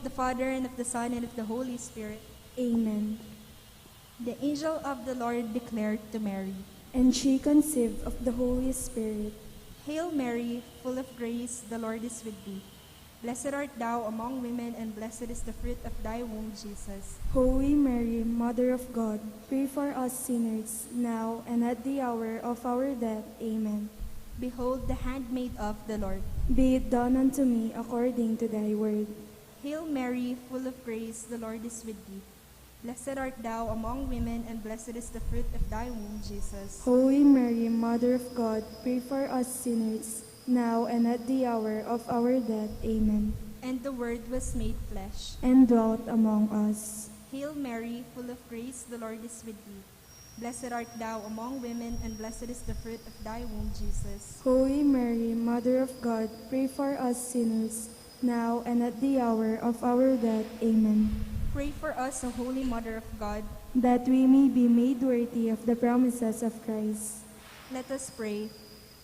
the Father, and of the Son, and of the Holy Spirit. Amen. The angel of the Lord declared to Mary, And she conceived of the Holy Spirit. Hail Mary, full of grace, the Lord is with thee. Blessed art thou among women, and blessed is the fruit of thy womb, Jesus. Holy Mary, Mother of God, pray for us sinners, now and at the hour of our death. Amen. Behold the handmaid of the Lord. Be it done unto me according to thy word. Hail Mary, full of grace, the Lord is with thee. Blessed art thou among women, and blessed is the fruit of thy womb, Jesus. Holy Mary, Mother of God, pray for us sinners, now and at the hour of our death. Amen. And the Word was made flesh, and dwelt among us. Hail Mary, full of grace, the Lord is with thee. Blessed art thou among women, and blessed is the fruit of thy womb, Jesus. Holy Mary, Mother of God, pray for us sinners, now and at the hour of our death. Amen. Pray for us, O Holy Mother of God, that we may be made worthy of the promises of Christ. Let us pray.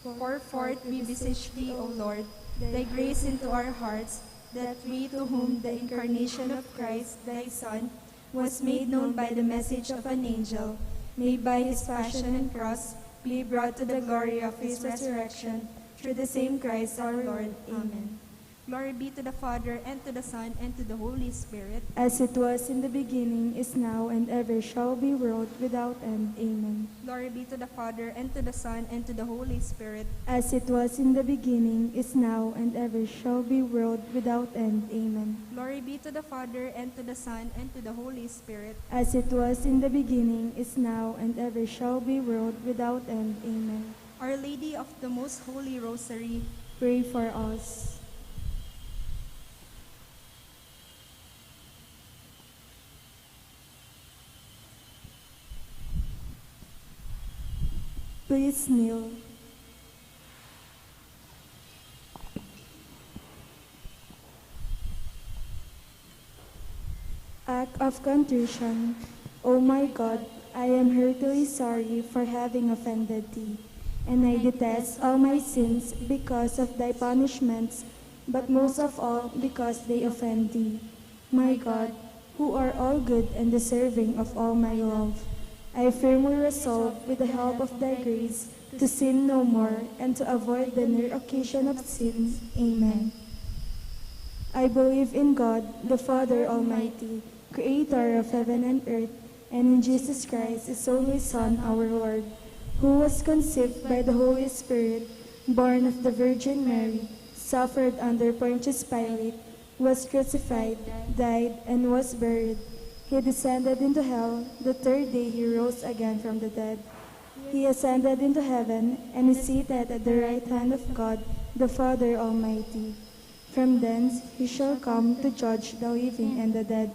Pour forth, we beseech thee, O Lord, thy grace into our hearts, that we, to whom the incarnation of Christ, thy Son, was made known by the message of an angel, may by his passion and cross be brought to the glory of his resurrection, through the same Christ our Lord. Amen. Glory be to the Father, and to the Son, and to the Holy Spirit. As it was in the beginning, is now, and ever shall be, world without end. Amen. Glory be to the Father, and to the Son, and to the Holy Spirit. As it was in the beginning, is now, and ever shall be, world without end. Amen. Glory be to the Father, and to the Son, and to the Holy Spirit. As it was in the beginning, is now, and ever shall be, world without end. Amen. Our Lady of the Most Holy Rosary, pray for us. Please kneel. Act of contrition. O my God, I am heartily sorry for having offended thee, and I detest all my sins because of thy punishments, but most of all because they offend thee. My God, who are all good and deserving of all my love, I firmly resolve, with the help of thy grace, to sin no more, and to avoid the near occasion of sin. Amen. I believe in God, the Father Almighty, Creator of heaven and earth, and in Jesus Christ, his only Son, our Lord, who was conceived by the Holy Spirit, born of the Virgin Mary, suffered under Pontius Pilate, was crucified, died, and was buried. He descended into hell. The third day he rose again from the dead. He ascended into heaven and is seated at the right hand of God, the Father Almighty. From thence he shall come to judge the living and the dead.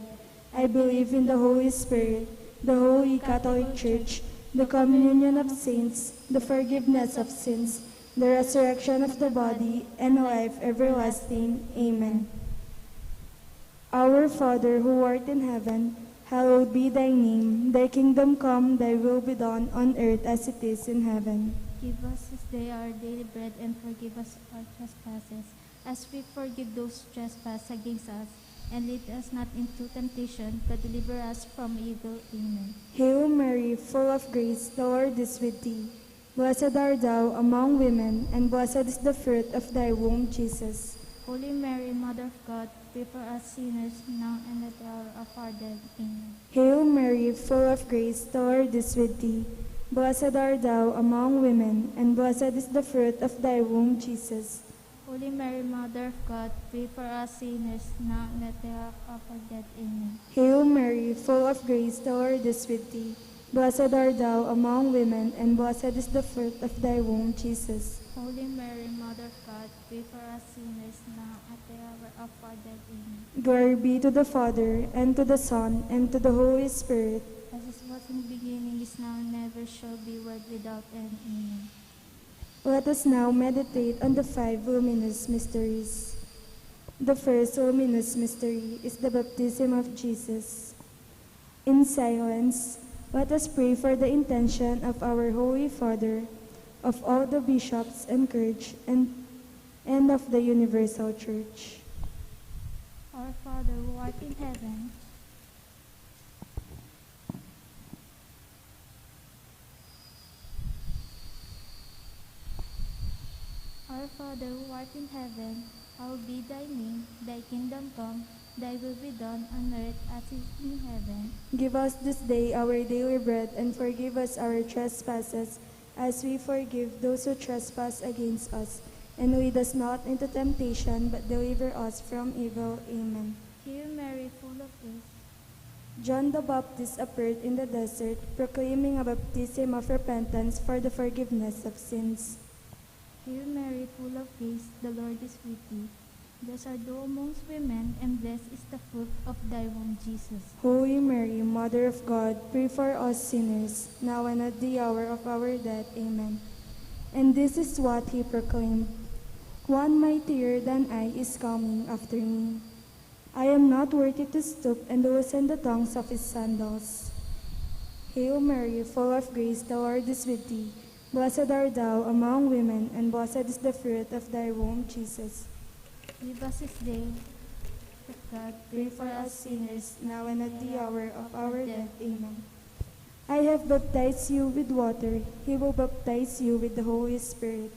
I believe in the Holy Spirit, the Holy Catholic Church, the communion of saints, the forgiveness of sins, the resurrection of the body, and life everlasting. Amen. Our Father, who art in heaven, hallowed be thy name. Thy kingdom come, thy will be done on earth as it is in heaven. Give us this day our daily bread, and forgive us our trespasses, as we forgive those who trespass against us. And lead us not into temptation, but deliver us from evil. Amen. Hail Mary, full of grace, the Lord is with thee. Blessed art thou among women, and blessed is the fruit of thy womb, Jesus. Holy Mary, Mother of God, pray for us sinners, now and at the hour of our death. Amen. Hail Mary, full of grace, the Lord is with thee. Blessed art thou among women, and blessed is the fruit of thy womb, Jesus. Holy Mary, Mother of God, pray for us sinners, now and at the hour of our death. Amen. Hail Mary, full of grace, the Lord is with thee. Blessed art thou among women, and blessed is the fruit of thy womb, Jesus. Holy Mary, Mother of God, pray for us sinners, now at the hour of our death. Amen. Glory be to the Father, and to the Son, and to the Holy Spirit. As it was in the beginning, is now, and never shall be, world without end. Amen. Let us now meditate on the 5 luminous mysteries. The first luminous mystery is the baptism of Jesus. In silence, let us pray for the intention of our Holy Father, of all the bishops and clergy, and of the universal Church. Our Father who art in heaven, Our Father who art in heaven, hallowed be thy name, thy kingdom come, thy will be done on earth as it is in heaven. Give us this day our daily bread, and forgive us our trespasses, as we forgive those who trespass against us. And lead us not into temptation, but deliver us from evil. Amen. Hail Mary, full of grace, John the Baptist appeared in the desert, proclaiming a baptism of repentance for the forgiveness of sins. Hail Mary, full of grace, the Lord is with thee. Blessed art thou amongst women, and blessed is the fruit of thy womb, Jesus. Holy Mary, Mother of God, pray for us sinners, now and at the hour of our death. Amen. And this is what he proclaimed: One mightier than I is coming after me. I am not worthy to stoop and loosen the tongues of his sandals. Hail Mary, full of grace, the Lord is with thee. Blessed art thou among women, and blessed is the fruit of thy womb, Jesus. Give us this day, of God, Pray for us sinners, now and at the hour of our death. Amen. I have baptized you with water. He will baptize you with the Holy Spirit.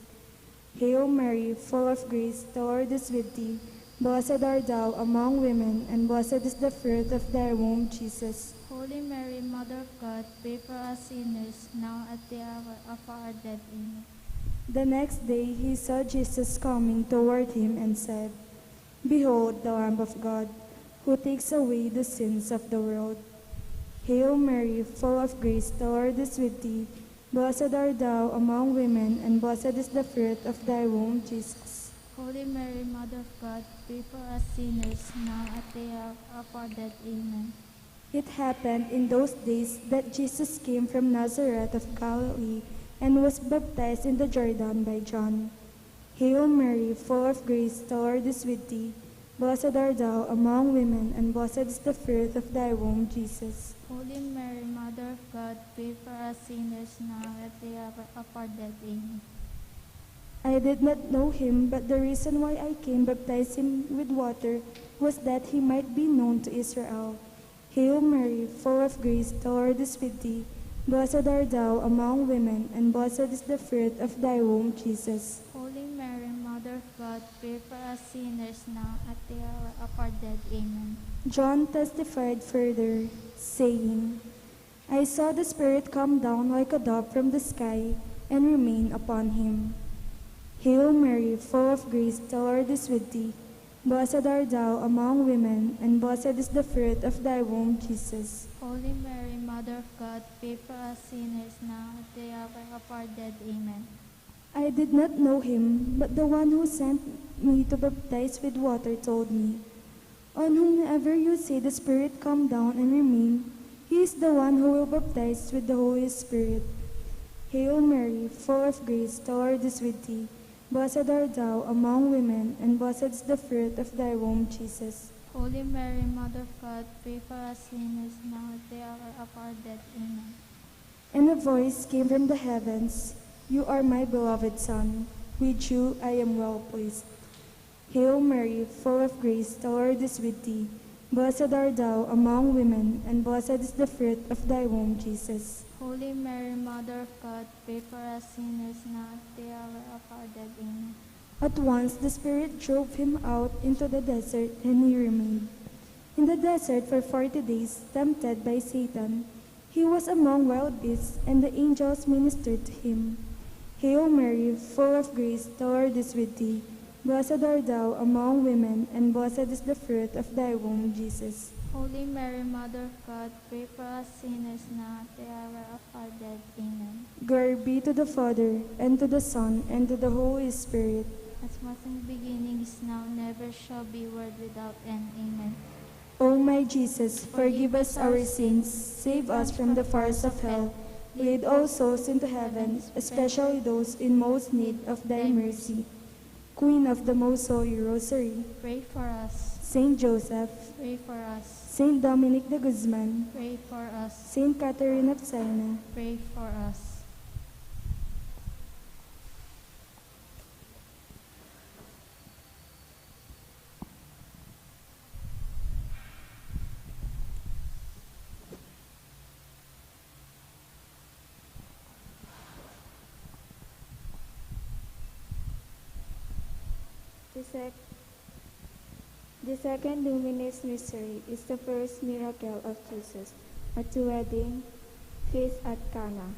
Hail Mary, full of grace, the Lord is with thee. Blessed art thou among women, and blessed is the fruit of thy womb, Jesus. Holy Mary, Mother of God, pray for us sinners, now at the hour of our death. Amen. The next day he saw Jesus coming toward him and said, Behold the Lamb of God, who takes away the sins of the world. Hail Mary, full of grace, the Lord is with thee. Blessed art thou among women, and blessed is the fruit of thy womb, Jesus. Holy Mary, Mother of God, pray for us sinners, now at the hour of our death. Amen. It happened in those days that Jesus came from Nazareth of Galilee and was baptized in the Jordan by John. Hail Mary, full of grace, the Lord is with thee. Blessed art thou among women, and blessed is the fruit of thy womb, Jesus. Holy Mary, Mother of God, pray for us sinners, now at the hour of our death. Amen. I did not know him, but the reason why I came baptize him with water was that he might be known to Israel. Hail Mary, full of grace, the Lord is with thee. Blessed art thou among women, and blessed is the fruit of thy womb, Jesus. Holy Mary, Mother of God, pray for us sinners, now at the hour of our death. Amen. John testified further, saying, I saw the Spirit come down like a dove from the sky and remain upon him. Hail Mary, full of grace, the Lord is with thee. Blessed art thou among women, and blessed is the fruit of thy womb, Jesus. Holy Mary, Mother of God, pray for us sinners, now at the hour of our death. Amen. I did not know him, but the one who sent me to baptize with water told me, On whomever you say the Spirit come down and remain, he is the one who will baptize with the Holy Spirit. Hail Mary, full of grace, the Lord is with thee. Blessed art thou among women, and blessed is the fruit of thy womb, Jesus. Holy Mary, Mother of God, pray for us sinners, now at the hour of our death. Amen. And a voice came from the heavens, You are my beloved Son, with you I am well pleased. Hail Mary, full of grace, the Lord is with thee. Blessed art thou among women, and blessed is the fruit of thy womb, Jesus. Holy Mary, Mother of God, pray for us sinners, now at the hour of our death. Amen. At once the Spirit drove him out into the desert, and he remained in the desert for 40 days, tempted by Satan. He was among wild beasts, and the angels ministered to him. Hail Mary, full of grace, the Lord is with thee. Blessed art thou among women, and blessed is the fruit of thy womb, Jesus. Holy Mary, Mother of God, pray for us sinners, now at the hour of our death. Amen. Glory be to the Father, and to the Son, and to the Holy Spirit. As was in the beginning, is now, never shall be, world without end. Amen. O my Jesus, forgive us our sins, save us from the fires of hell, lead all souls into heaven, especially those in most need of thy mercy. Queen of the Most Holy Rosary, Pray for us. Saint Joseph, Pray for us. Saint Dominic de Guzman, Pray for us. Saint Catherine of Siena, Pray for us. The second luminous mystery is the first miracle of Jesus at the wedding feast at Cana.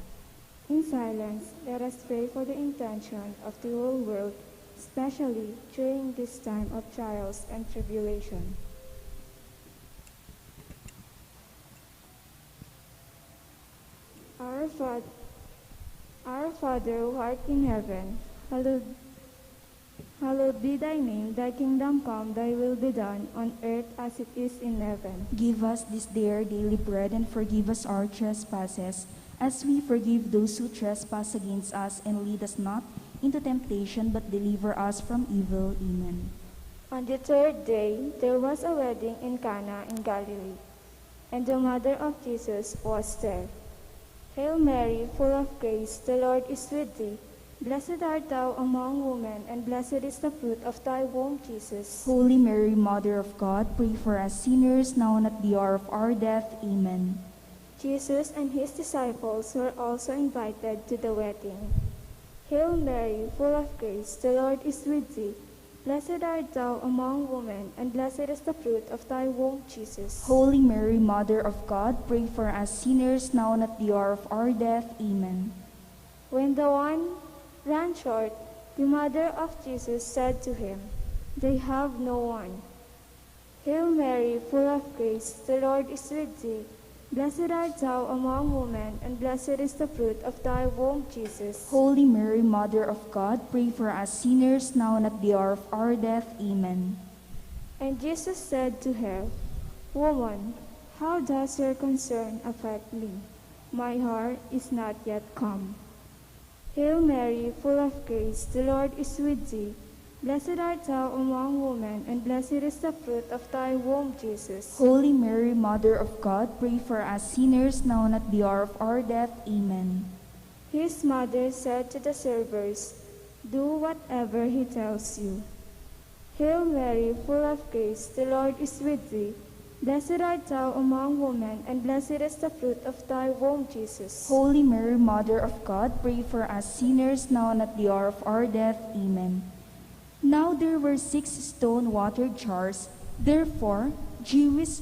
In silence, let us pray for the intention of the whole world, especially during this time of trials and tribulation. Our Father who art in heaven, hallowed be thy name. Thy kingdom come, thy will be done, on earth as it is in heaven. Give us this day our daily bread, and forgive us our trespasses, as we forgive those who trespass against us. And lead us not into temptation, but deliver us from evil. Amen. On the third day, there was a wedding in Cana in Galilee, and the mother of Jesus was there. Hail Mary, full of grace, the Lord is with thee. Blessed art thou among women, and blessed is the fruit of thy womb, Jesus. Holy Mary, Mother of God, pray for us sinners, now and at the hour of our death. Amen. Jesus and his disciples were also invited to the wedding. Hail Mary, full of grace, the Lord is with thee. Blessed art thou among women, and blessed is the fruit of thy womb, Jesus. Holy Mary, Mother of God, pray for us sinners, now and at the hour of our death. Amen. When the wine ran short, the mother of Jesus said to him, They have no wine. Hail Mary, full of grace, the Lord is with thee. Blessed art thou among women, and blessed is the fruit of thy womb, Jesus. Holy Mary, Mother of God, pray for us sinners, now and at the hour of our death. Amen. And Jesus said to her, Woman, how does your concern affect me? My hour is not yet come. Hail Mary, full of grace, the Lord is with thee. Blessed art thou among women, and blessed is the fruit of thy womb, Jesus. Holy Mary, Mother of God, pray for us sinners, now and at the hour of our death. Amen. His mother said to the servers, Do whatever he tells you. Hail Mary, full of grace, the Lord is with thee. Blessed art thou among women, and blessed is the fruit of thy womb, Jesus. Holy Mary, Mother of God, pray for us sinners, now and at the hour of our death. Amen. Now there were 6 stone water jars, therefore Jewish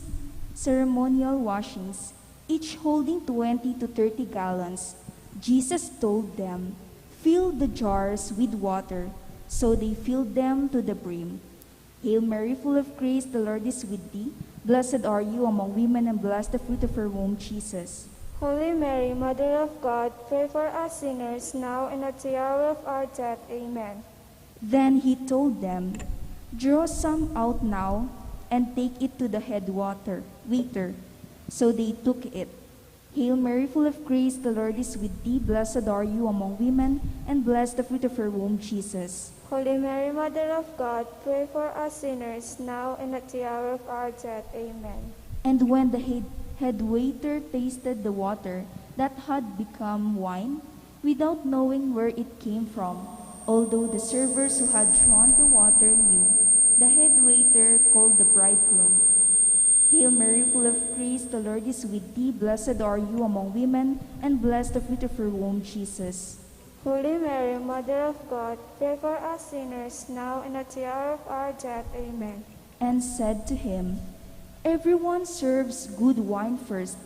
ceremonial washings, each holding 20 to 30 gallons. Jesus told them, Fill the jars with water. So they filled them to the brim. Hail Mary, full of grace, the Lord is with thee. Blessed are you among women, and blessed the fruit of her womb, Jesus. Holy Mary, Mother of God, pray for us sinners, now and at the hour of our death. Amen. Then he told them, Draw some out now, and take it to the head waiter. So they took it. Hail Mary, full of grace, the Lord is with thee. Blessed are you among women, and blessed the fruit of her womb, Jesus. Holy Mary, Mother of God, pray for us sinners, now and at the hour of our death. Amen. And when the head waiter tasted the water that had become wine, without knowing where it came from, although the servers who had drawn the water knew, the head waiter called the bridegroom. Hail Mary, full of grace, the Lord is with thee. Blessed are you among women, and blessed the fruit of her womb, Jesus. Holy Mary, Mother of God, pray for us sinners, now and at the hour of our death. Amen. And said to him, Everyone serves good wine first,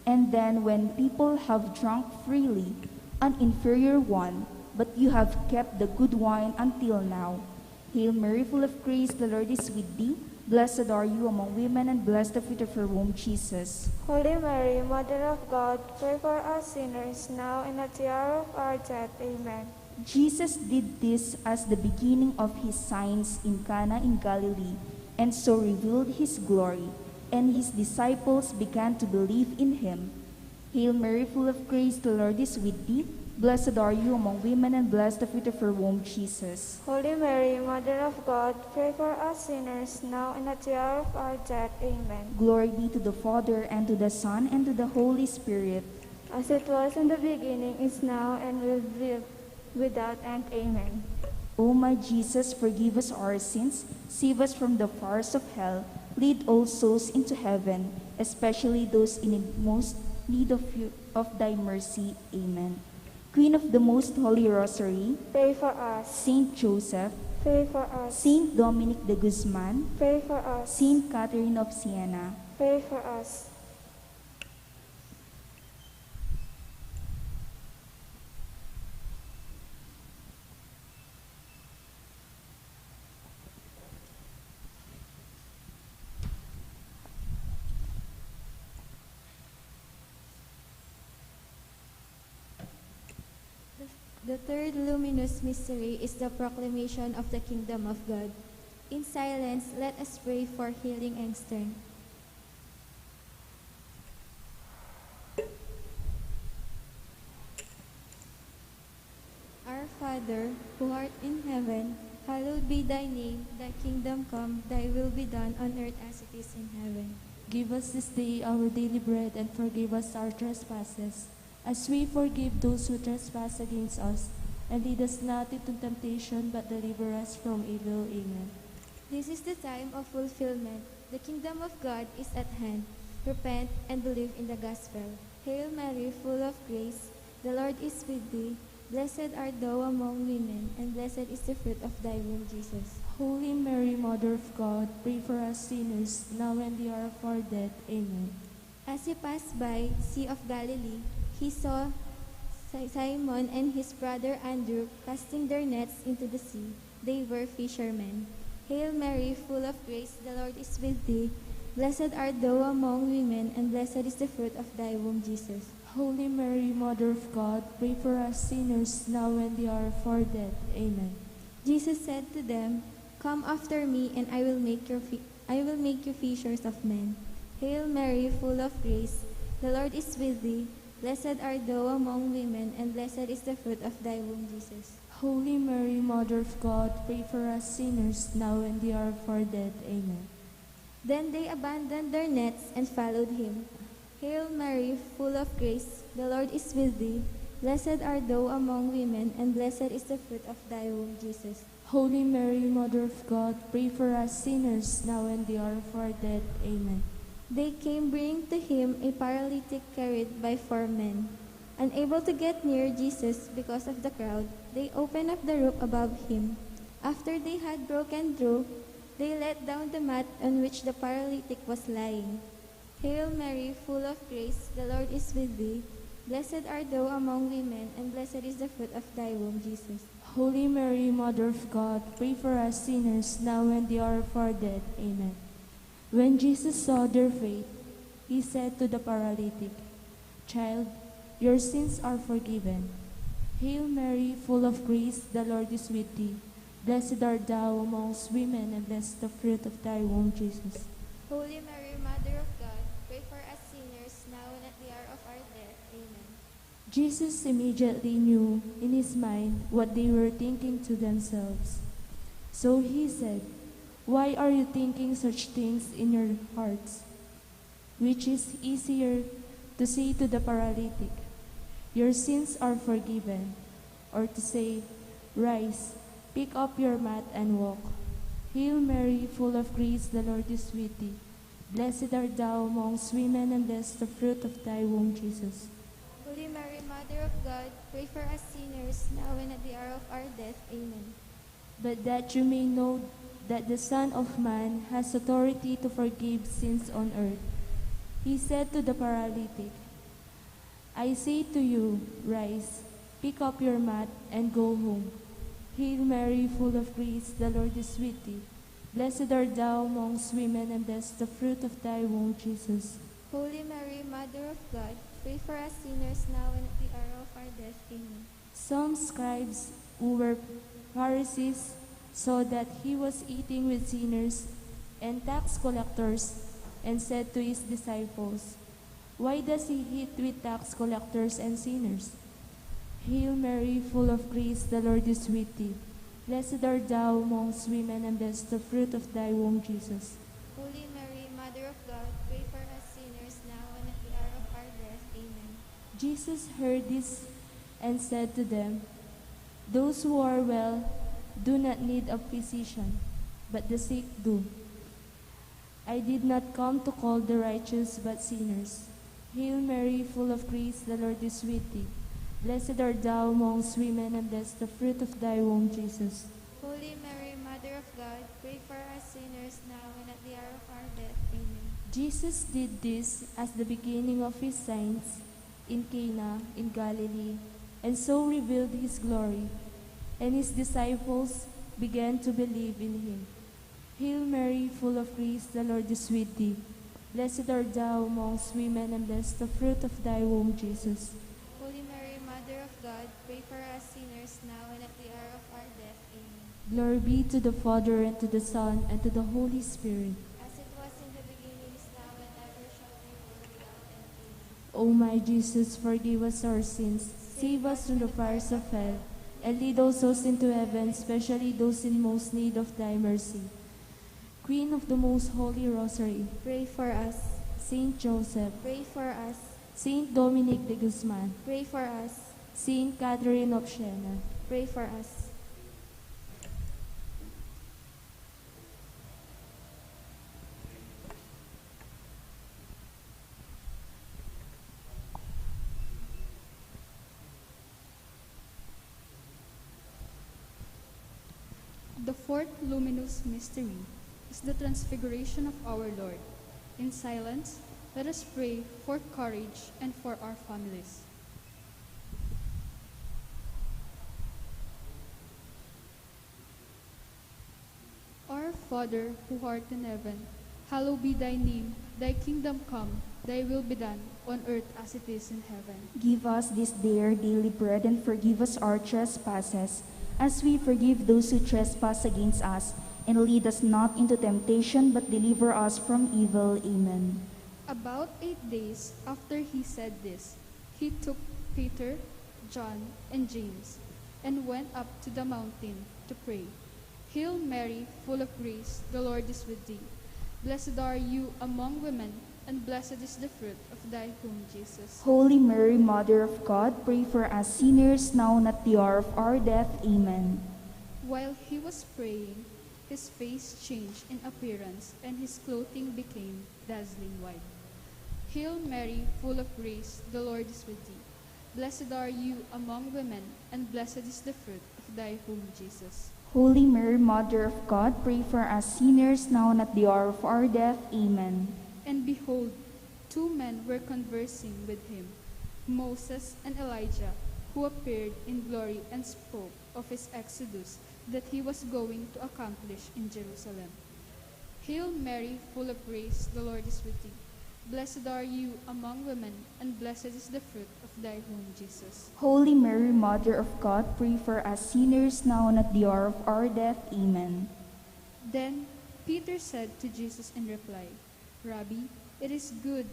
and then when people have drunk freely, an inferior one, but you have kept the good wine until now. Hail Mary, full of grace, the Lord is with thee. Blessed are you among women, and blessed the fruit of her womb, Jesus. Holy Mary, Mother of God, pray for us sinners, now and at the hour of our death. Amen. Jesus did this as the beginning of his signs in Cana in Galilee, and so revealed his glory, and his disciples began to believe in him. Hail Mary, full of grace, the Lord is with thee. Blessed are you among women, and blessed the fruit of her womb, Jesus. Holy Mary, Mother of God, pray for us sinners, now and at the hour of our death. Amen. Glory be to the Father, and to the Son, and to the Holy Spirit. As it was in the beginning, is now, and will be without end. Amen. O my Jesus, forgive us our sins, save us from the fires of hell, lead all souls into heaven, especially those in most need of thy mercy. Amen. Queen of the Most Holy Rosary, Pray for us. Saint Joseph, Pray for us. Saint Dominic de Guzman, Pray for us. Saint Catherine of Siena, Pray for us. The third luminous mystery is the proclamation of the kingdom of God. In silence, let us pray for healing and strength. Our Father, who art in heaven, hallowed be thy name. Thy kingdom come, thy will be done on earth as it is in heaven. Give us this day our daily bread, and forgive us our trespasses, as we forgive those who trespass against us. And lead us not into temptation, but deliver us from evil. Amen. This is the time of fulfillment. The kingdom of God is at hand. Repent and believe in the gospel. Hail Mary, full of grace, the Lord is with thee. Blessed art thou among women, and blessed is the fruit of thy womb, Jesus. Holy Mary, Mother of God, pray for us sinners, now and the hour of our death. Amen. As he passed by Sea of Galilee, he saw Simon and his brother Andrew casting their nets into the sea. They were fishermen. Hail Mary, full of grace, the Lord is with thee. Blessed art thou among women, and blessed is the fruit of thy womb, Jesus. Holy Mary, Mother of God, pray for us sinners, now and the hour of our death. Amen. Jesus said to them, Come after me, and I will make you fishers of men. Hail Mary, full of grace, the Lord is with thee. Blessed art thou among women, and blessed is the fruit of thy womb, Jesus. Holy Mary, Mother of God, pray for us sinners, now and the hour of our death. Amen. Then they abandoned their nets and followed him. Hail Mary, full of grace, the Lord is with thee. Blessed art thou among women, and blessed is the fruit of thy womb, Jesus. Holy Mary, Mother of God, pray for us sinners, now and the hour of our death. Amen. They came bringing to him a paralytic carried by 4 men. Unable to get near Jesus because of the crowd, they opened up the roof above him. After they had broken through, they let down the mat on which the paralytic was lying. Hail Mary, full of grace, the Lord is with thee. Blessed art thou among women, and blessed is the fruit of thy womb, Jesus. Holy Mary, Mother of God, pray for us sinners, now and the hour of our death. Amen. When Jesus saw their faith, he said to the paralytic, Child, your sins are forgiven. Hail Mary, full of grace, the Lord is with thee. Blessed art thou amongst women, and blessed the fruit of thy womb, Jesus. Holy Mary, Mother of God, pray for us sinners, now and at the hour of our death. Amen. Jesus immediately knew in his mind what they were thinking to themselves. So he said, Why are you thinking such things in your hearts? Which is easier to say to the paralytic, Your sins are forgiven, or to say, Rise, pick up your mat and walk. Hail Mary, full of grace, the Lord is with thee. Blessed art thou amongst women, and blessed the fruit of thy womb, Jesus. Holy Mary, Mother of God, pray for us sinners, now and at the hour of our death. Amen. But that you may know that the Son of Man has authority to forgive sins on earth, he said to the paralytic, I say to you, rise, pick up your mat, and go home. Hail Mary, full of grace, the Lord is with thee. Blessed art thou amongst women, and blessed the fruit of thy womb, Jesus. Holy Mary, Mother of God, pray for us sinners, now and at the hour of our death. Amen. Some scribes who were Pharisees saw that he was eating with sinners and tax collectors, and said to his disciples, Why does he eat with tax collectors and sinners? Hail Mary, full of grace, the Lord is with thee. Blessed art thou amongst women, and blessed the fruit of thy womb, Jesus. Holy Mary, Mother of God, pray for us sinners, now and at the hour of our death. Amen. Jesus heard this and said to them, Those who are well do not need a physician, but the sick do. I did not come to call the righteous, but sinners. Hail Mary, full of grace, the Lord is with thee. Blessed art thou amongst women, and blessed the fruit of thy womb, Jesus. Holy Mary, Jesus did this as the beginning of his signs in Cana in Galilee, and so revealed his glory, and his disciples began to believe in him. Hail Mary, full of grace, the Lord is with thee. Blessed art thou amongst women, and blessed the fruit of thy womb, Jesus. Holy Mary, Mother of God, pray for us sinners now and at the hour of our death. Amen. Glory be to the Father, and to the Son, and to the Holy Spirit. As it was in the beginning, is now, and ever shall be, world without end. Amen. O my Jesus, forgive us our sins, save us from the fires of hell, and lead all souls into heaven, especially those in most need of thy mercy. Queen of the Most Holy Rosary, Pray for us. Saint Joseph, Pray for us. Saint Dominic de Guzman, Pray for us. Saint Catherine of Siena, Pray for us. The fourth luminous mystery is the transfiguration of our Lord. In silence, let us pray for courage and for our families. Our Father, who art in heaven, hallowed be thy name. Thy kingdom come, thy will be done, on earth as it is in heaven. Give us this day our daily bread, and forgive us our trespasses, as we forgive those who trespass against us. And lead us not into temptation, but deliver us from evil. Amen. About 8 days after he said this, he took Peter, John, and James, and went up to the mountain to pray. Hail Mary, full of grace, the Lord is with thee. Blessed are you among women, and blessed is the fruit of thy womb, Jesus. Holy Mary, Mother of God, pray for us sinners now and at the hour of our death. Amen. While he was praying, his face changed in appearance, and his clothing became dazzling white. Hail Mary, full of grace, the Lord is with thee. Blessed are you among women, and blessed is the fruit of thy womb, Jesus. Holy Mary, Mother of God, pray for us sinners now and at the hour of our death. Amen. And behold, 2 men were conversing with him, Moses and Elijah, who appeared in glory and spoke of his exodus that he was going to accomplish in Jerusalem. Hail Mary, full of grace, the Lord is with thee. Blessed are you among women, and blessed is the fruit of thy womb, Jesus. Holy Mary, Mother of God, pray for us sinners now and at the hour of our death. Amen. Then Peter said to Jesus in reply, Rabbi, it is good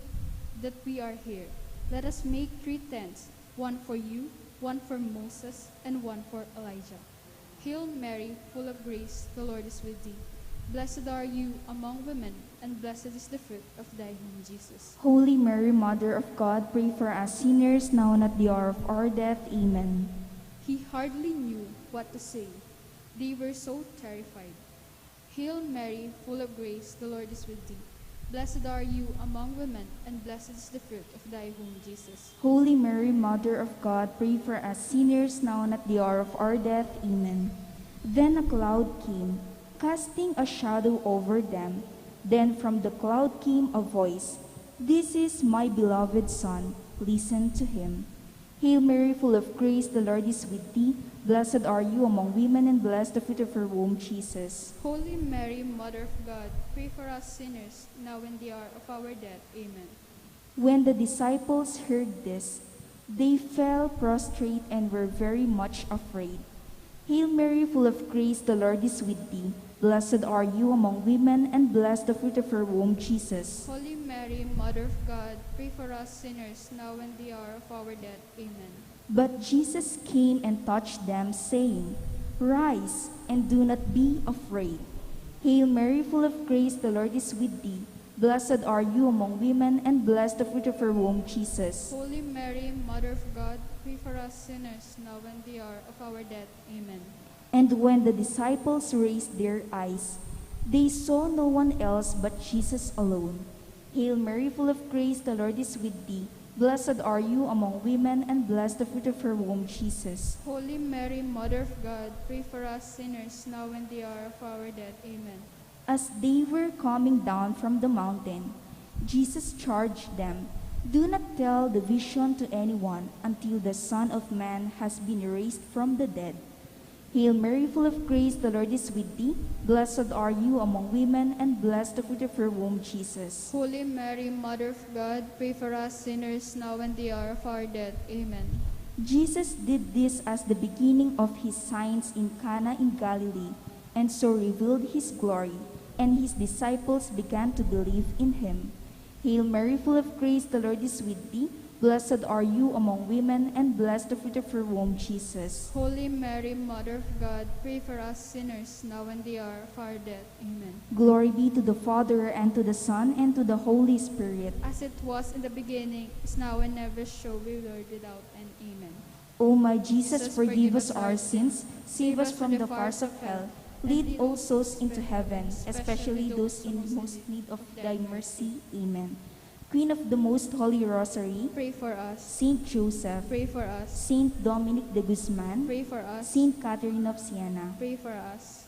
that we are here. Let us make 3 tents, one for you, one for Moses, and one for Elijah. Hail Mary, full of grace, the Lord is with thee. Blessed are you among women, and blessed is the fruit of thy womb, Jesus. Holy Mary, Mother of God, pray for us sinners now and at the hour of our death. Amen. He hardly knew what to say. They were so terrified. Hail Mary, full of grace, the Lord is with thee. Blessed are you among women, and blessed is the fruit of thy womb, Jesus. Holy Mary, Mother of God, pray for us sinners now and at the hour of our death. Amen. Then a cloud came, casting a shadow over them. Then from the cloud came a voice, "This is my beloved Son, listen to him." Hail Mary, full of grace, the Lord is with thee. Blessed are you among women, and blessed the fruit of your womb, Jesus. Holy Mary, Mother of God, pray for us sinners, now and the hour of our death. Amen. When the disciples heard this, they fell prostrate and were very much afraid. Hail Mary, full of grace, the Lord is with thee. Blessed are you among women, and blessed the fruit of your womb, Jesus. Holy Mary, Mother of God, pray for us sinners, now and the hour of our death. Amen. But Jesus came and touched them, saying, "Rise, and do not be afraid." Hail Mary, full of grace, the Lord is with thee. Blessed are you among women, and blessed the fruit of your womb, Jesus. Holy Mary, Mother of God, pray for us sinners, now and the hour of our death. Amen. And when the disciples raised their eyes, they saw no one else but Jesus alone. Hail Mary, full of grace, the Lord is with thee. Blessed are you among women, and blessed the fruit of your womb, Jesus. Holy Mary, Mother of God, pray for us sinners, now and the hour of our death. Amen. As they were coming down from the mountain, Jesus charged them, "Do not tell the vision to anyone until the Son of Man has been raised from the dead. Hail Mary, full of grace, the Lord is with thee. Blessed are you among women, and blessed the fruit of your womb, Jesus. Holy Mary, Mother of God, pray for us sinners now and the hour of our death. Amen. Jesus did this as the beginning of his signs in Cana in Galilee, and so revealed his glory, and his disciples began to believe in him. Hail Mary, full of grace, the Lord is with thee. Blessed are you among women, and blessed the fruit of your womb, Jesus. Holy Mary, Mother of God, pray for us sinners now and the hour of our death. Amen. Glory be to the Father, and to the Son, and to the Holy Spirit. As it was in the beginning, is now, and ever shall be, world without end. Amen. O my Jesus, forgive us our sins, save us from the fires of hell, lead all souls into heaven, especially those in most need of thy mercy. Amen. Queen of the Most Holy Rosary, Pray for us. Saint Joseph, Pray for us. Saint Dominic de Guzman, Pray for us. Saint Catherine of Siena. Pray for us.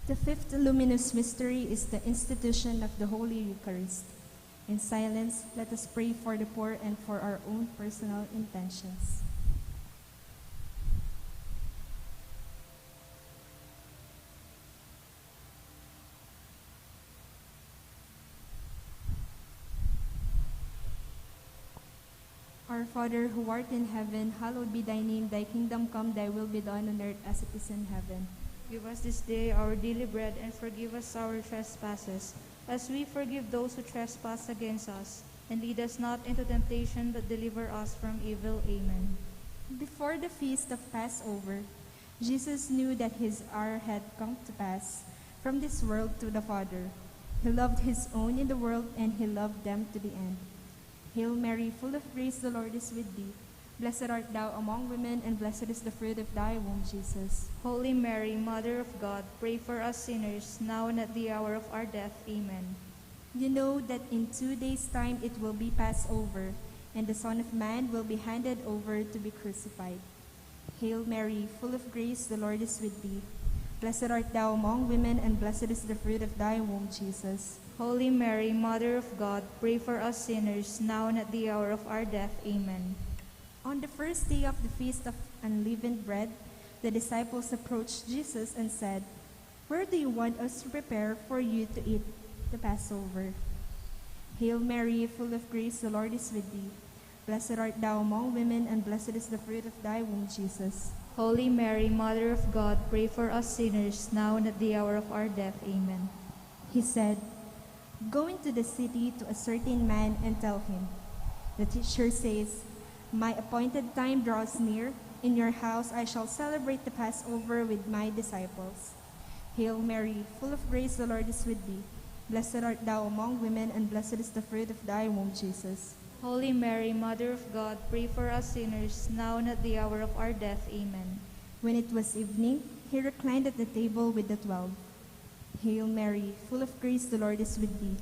The fifth luminous mystery is the institution of the Holy Eucharist. In silence, let us pray for the poor and for our own personal intentions. Our Father, who art in heaven, hallowed be thy name. Thy kingdom come, thy will be done on earth as it is in heaven. Give us this day our daily bread, and forgive us our trespasses, as we forgive those who trespass against us. And lead us not into temptation, but deliver us from evil. Amen. Before the feast of Passover, Jesus knew that his hour had come to pass from this world to the Father. He loved his own in the world, and he loved them to the end. Hail Mary, full of grace, the Lord is with thee. Blessed art thou among women, and blessed is the fruit of thy womb, Jesus. Holy Mary, Mother of God, pray for us sinners, now and at the hour of our death. Amen. You know that in 2 days' time it will be Passover, and the Son of Man will be handed over to be crucified. Hail Mary, full of grace, the Lord is with thee. Blessed art thou among women, and blessed is the fruit of thy womb, Jesus. Holy Mary, Mother of God, pray for us sinners, now and at the hour of our death. Amen. On the first day of the Feast of Unleavened Bread, the disciples approached Jesus and said, "Where do you want us to prepare for you to eat the Passover?" Hail Mary, full of grace, the Lord is with thee. Blessed art thou among women, and blessed is the fruit of thy womb, Jesus. Holy Mary, Mother of God, pray for us sinners, now and at the hour of our death. Amen. He said, "Go into the city to a certain man and tell him, 'The teacher says, my appointed time draws near. In your house I shall celebrate the Passover with my disciples.' Hail Mary, full of grace, the Lord is with thee. Blessed art thou among women, and blessed is the fruit of thy womb, Jesus. Holy Mary, Mother of God, pray for us sinners, now and at the hour of our death. Amen. When it was evening, he reclined at the table with the 12. Hail Mary, full of grace, the Lord is with thee.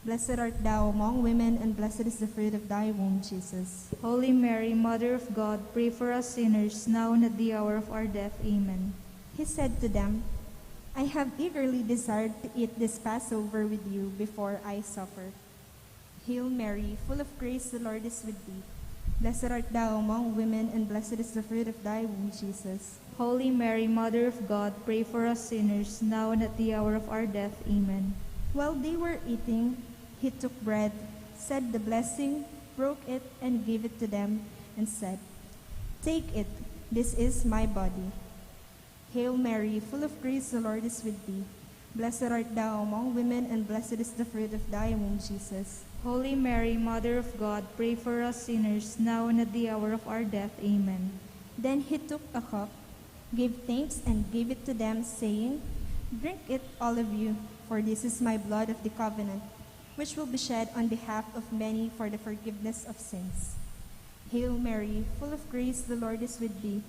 Blessed art thou among women, and blessed is the fruit of thy womb, Jesus. Holy Mary, Mother of God, pray for us sinners, now and at the hour of our death. Amen. He said to them, I have eagerly desired to eat this Passover with you before I suffer. Hail Mary, full of grace, the Lord is with thee. Blessed art thou among women, and blessed is the fruit of thy womb, Jesus. Holy Mary, Mother of God, pray for us sinners, now and at the hour of our death. Amen. While they were eating, he took bread, said the blessing, broke it, and gave it to them, and said, Take it, this is my body. Hail Mary, full of grace, the Lord is with thee. Blessed art thou among women, and blessed is the fruit of thy womb, Jesus. Holy Mary, Mother of God, pray for us sinners, now and at the hour of our death. Amen. Then he took a cup, gave thanks, and gave it to them, saying, Drink it, all of you, for this is my blood of the covenant, which will be shed on behalf of many for the forgiveness of sins. Hail Mary, full of grace, the Lord is with thee.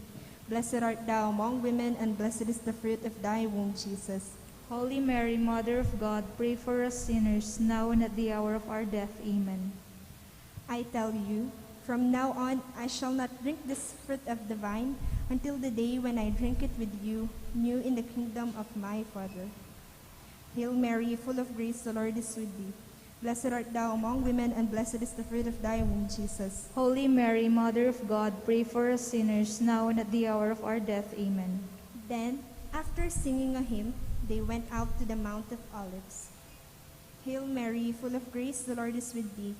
Blessed art thou among women, and blessed is the fruit of thy womb, Jesus. Holy Mary, Mother of God, pray for us sinners, now and at the hour of our death. Amen. I tell you, From now on, I shall not drink this fruit of the vine until the day when I drink it with you, new in the kingdom of my Father. Hail Mary, full of grace, the Lord is with thee. Blessed art thou among women, and blessed is the fruit of thy womb, Jesus. Holy Mary, Mother of God, pray for us sinners, now and at the hour of our death. Amen. Then, after singing a hymn, they went out to the Mount of Olives. Hail Mary, full of grace, the Lord is with thee.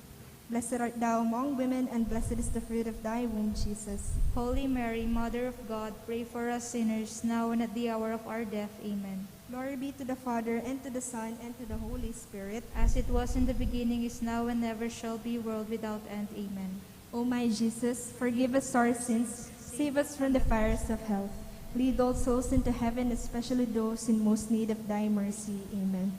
Blessed art thou among women, and blessed is the fruit of thy womb, Jesus. Holy Mary, Mother of God, pray for us sinners, now and at the hour of our death. Amen. Glory be to the Father, and to the Son, and to the Holy Spirit. As it was in the beginning, is now, and ever shall be, world without end. Amen. O my Jesus, forgive us our sins, save us from the fires of hell. Lead all souls into heaven, especially those in most need of thy mercy. Amen.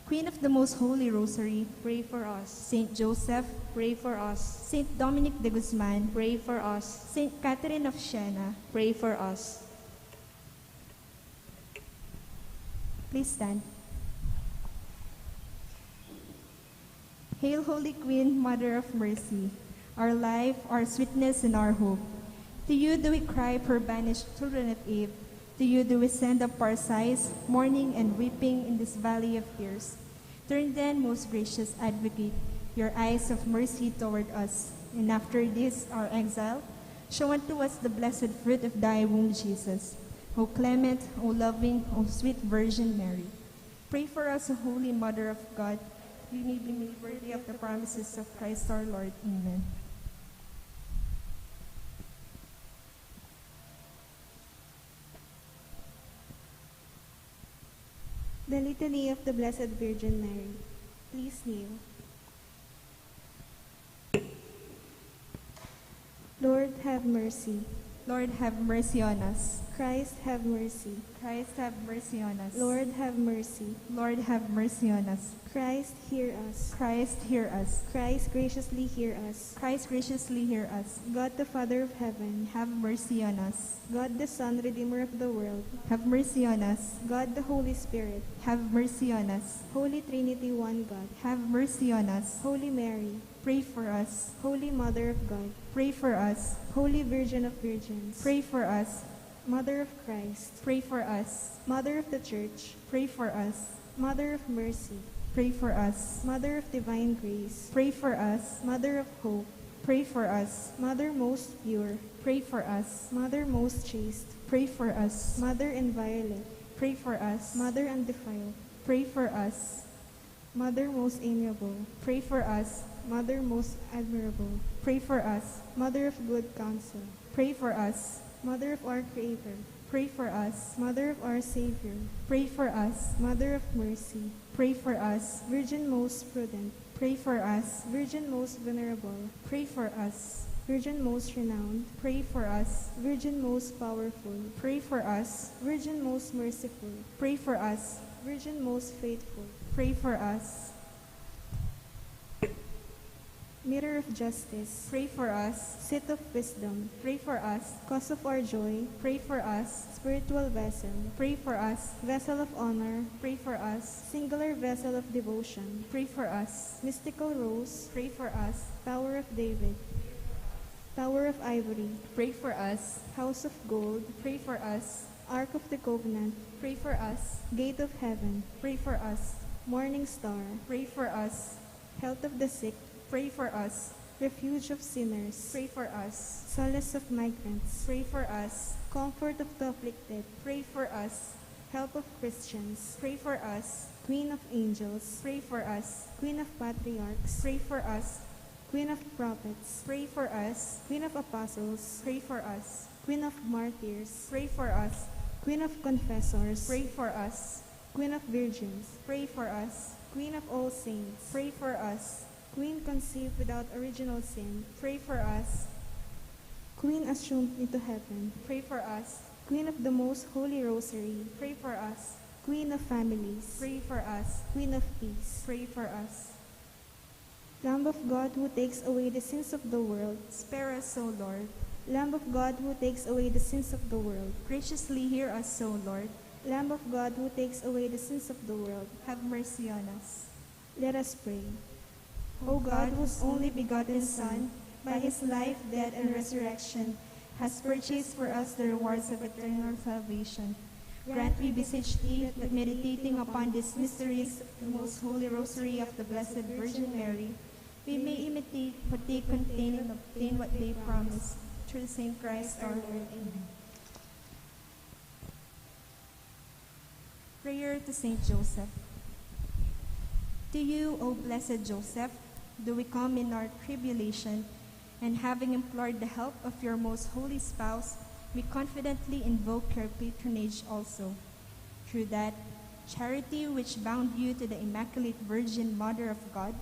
Queen of the Most Holy Rosary, Pray for us. Saint Joseph, Pray for us. Saint Dominic de Guzman, Pray for us. Saint Catherine of Siena, Pray for us. please stand. Hail, Holy Queen, Mother of Mercy, our life, our sweetness, and our hope. To you do we cry, poor banished children of Eve. To you do we send up our sighs, mourning and weeping in this valley of tears. Turn then, most gracious Advocate, your eyes of mercy toward us, and after this our exile, show unto us the blessed fruit of thy womb, Jesus. O clement, O loving, O sweet Virgin Mary, pray for us, O Holy Mother of God, you may be made worthy of the promises of Christ our Lord. Amen. The Litany of the Blessed Virgin Mary. Please kneel. Lord, have mercy. Lord, have mercy on us. Christ, have mercy. Christ, have mercy on us. Lord, have mercy. Lord, have mercy on us. Christ, hear us. Christ, hear us. Christ, graciously hear us. Christ, graciously hear us. God, the Father of heaven, Have mercy on us. God, the Son, Redeemer of the world, Have mercy on us. God, the Holy Spirit, Have mercy on us. Holy Trinity, one God, Have mercy on us. Holy Mary, Pray for us. Holy Mother of God, Pray for us. Holy Virgin of Virgins, Pray for us. Mother of Christ, Pray for us. Mother of the Church, Pray for us. Mother of Mercy, Pray for us. Mother of Divine Grace, Pray for us. Mother of Hope, Pray for us. Mother most pure, Pray for us. Mother most chaste, Pray for us. Mother inviolate, Pray for us. Mother undefiled, Pray for us. Mother most amiable, Pray for us. Mother most admirable, Pray for us. Mother of good counsel, Pray for us. Mother of our Creator, Pray for us. Mother of our Savior, Pray for us. Mother of mercy, Pray for us. Virgin most prudent, Pray for us. Virgin most venerable, Pray for us. Virgin most renowned, Pray for us. Virgin most powerful, Pray for us. Virgin most merciful, Pray for us. Virgin most faithful, Pray for us. Mirror of justice, Pray for us. seat of wisdom, Pray for us. cause of our joy, Pray for us. spiritual vessel, Pray for us. vessel of honor, Pray for us. singular vessel of devotion, Pray for us. mystical rose, Pray for us. Tower of David, Tower of Ivory, Pray for us. House of Gold, Pray for us. Ark of the Covenant, Pray for us. Gate of Heaven, Pray for us. Morning Star, Pray for us. Health of the Sick, Pray for us. Refuge of Sinners, Pray for us. Solace of Migrants, Pray for us. Comfort of the Afflicted, Pray for us. Help of Christians, Pray for us. Queen of Angels, Pray for us. Queen of Patriarchs, Pray for us. Queen of Prophets, Pray for us. Queen of Apostles, Pray for us. Queen of Martyrs, Pray for us. Queen of Confessors, Pray for us. Queen of Virgins, Pray for us. Queen of all saints, Pray for us. Queen conceived without original sin, Pray for us. Queen assumed into heaven, Pray for us. Queen of the most holy rosary, Pray for us. Queen of families, Pray for us. Queen of peace, Pray for us. Lamb of God who takes away the sins of the world, Spare us, O Lord. Lamb of God who takes away the sins of the world, Graciously hear us, O Lord. Lamb of God who takes away the sins of the world, Have mercy on us. let us pray. O God, whose only begotten Son, by his life, death, and resurrection, has purchased for us the rewards of eternal salvation. Grant, we beseech thee, that meditating upon these mysteries, the most holy rosary of the Blessed Virgin Mary, we may imitate what they contain and obtain what they promise. Through the same Christ our Lord. Amen. Prayer to Saint Joseph. To you, O blessed Joseph, do we come in our tribulation, and having implored the help of your most holy spouse, we confidently invoke your patronage also. Through that charity which bound you to the Immaculate Virgin Mother of God,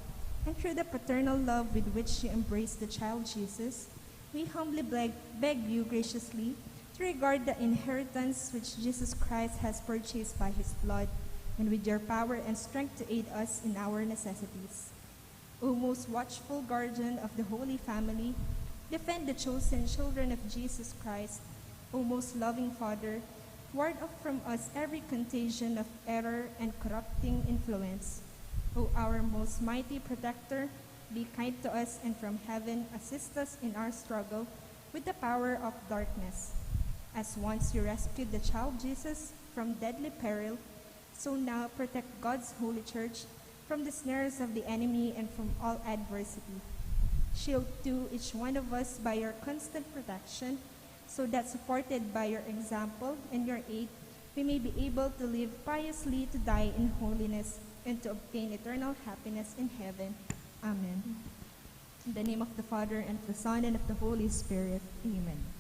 and through the paternal love with which you embraced the child Jesus, we humbly beg you graciously to regard the inheritance which Jesus Christ has purchased by his blood, and with your power and strength to aid us in our necessities. O most watchful guardian of the Holy Family, defend the chosen children of Jesus Christ. O most loving Father, ward off from us every contagion of error and corrupting influence. O our most mighty protector, be kind to us, and from heaven assist us in our struggle with the power of darkness. As once you rescued the child Jesus from deadly peril, so now protect God's holy church from the snares of the enemy and from all adversity. Shield too each one of us by your constant protection, so that supported by your example and your aid, we may be able to live piously, to die in holiness, and to obtain eternal happiness in heaven. Amen. In the name of the Father, and of the Son, and of the Holy Spirit. Amen.